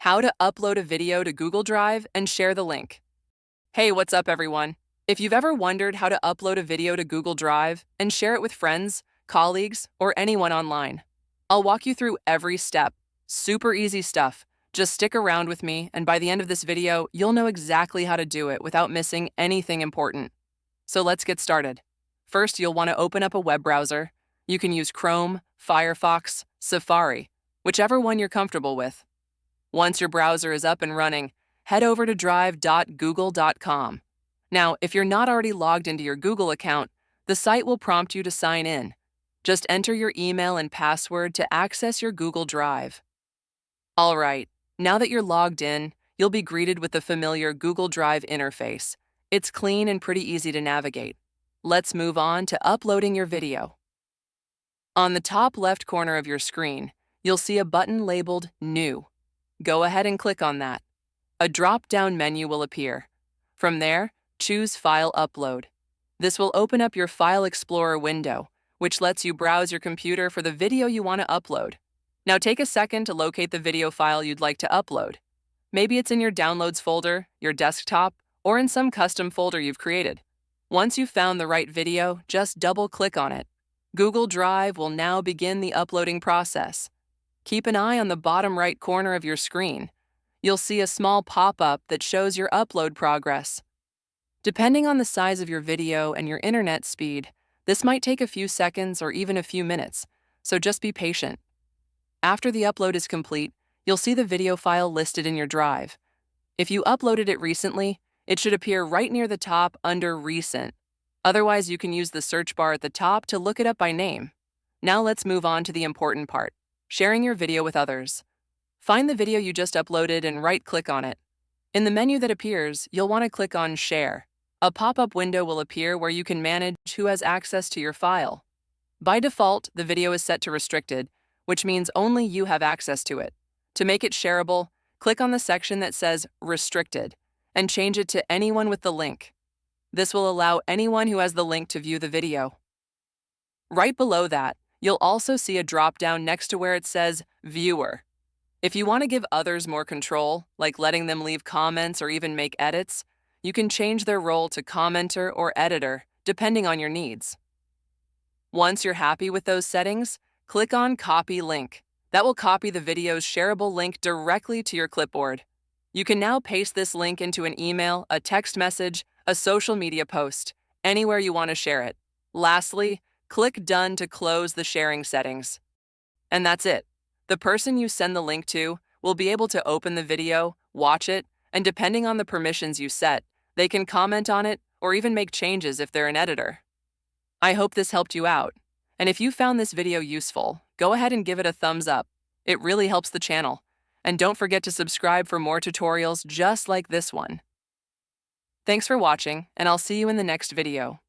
How to upload a video to Google Drive and share the link. Hey, what's up, everyone? If you've ever wondered how to upload a video to Google Drive and share it with friends, colleagues, or anyone online, I'll walk you through every step. Super easy stuff. Just stick around with me, and by the end of this video, you'll know exactly how to do it without missing anything important. So let's get started. First, you'll want to open up a web browser. You can use Chrome, Firefox, Safari, whichever one you're comfortable with. Once your browser is up and running, head over to drive.google.com. Now, if you're not already logged into your Google account, the site will prompt you to sign in. Just enter your email and password to access your Google Drive. All right, now that you're logged in, you'll be greeted with the familiar Google Drive interface. It's clean and pretty easy to navigate. Let's move on to uploading your video. On the top left corner of your screen, you'll see a button labeled New. Go ahead and click on that. A drop-down menu will appear. From there, choose File Upload. This will open up your File Explorer window, which lets you browse your computer for the video you want to upload. Now take a second to locate the video file you'd like to upload. Maybe it's in your Downloads folder, your desktop, or in some custom folder you've created. Once you've found the right video, just double-click on it. Google Drive will now begin the uploading process. Keep an eye on the bottom right corner of your screen. You'll see a small pop-up that shows your upload progress. Depending on the size of your video and your internet speed, this might take a few seconds or even a few minutes, so just be patient. After the upload is complete, you'll see the video file listed in your drive. If you uploaded it recently, it should appear right near the top under Recent. Otherwise, you can use the search bar at the top to look it up by name. Now let's move on to the important part. Sharing your video with others. Find the video you just uploaded and right-click on it. In the menu that appears, you'll want to click on Share. A pop-up window will appear where you can manage who has access to your file. By default, the video is set to Restricted, which means only you have access to it. To make it shareable, click on the section that says Restricted and change it to Anyone with the link. This will allow anyone who has the link to view the video. Right below that, you'll also see a drop-down next to where it says Viewer. If you want to give others more control, like letting them leave comments or even make edits, you can change their role to commenter or editor, depending on your needs. Once you're happy with those settings, click on Copy Link. That will copy the video's shareable link directly to your clipboard. You can now paste this link into an email, a text message, a social media post, anywhere you want to share it. Lastly, click Done to close the sharing settings. And that's it. The person you send the link to will be able to open the video, watch it, and depending on the permissions you set, they can comment on it or even make changes if they're an editor. I hope this helped you out. And if you found this video useful, go ahead and give it a thumbs up. It really helps the channel. And don't forget to subscribe for more tutorials just like this one. Thanks for watching, and I'll see you in the next video.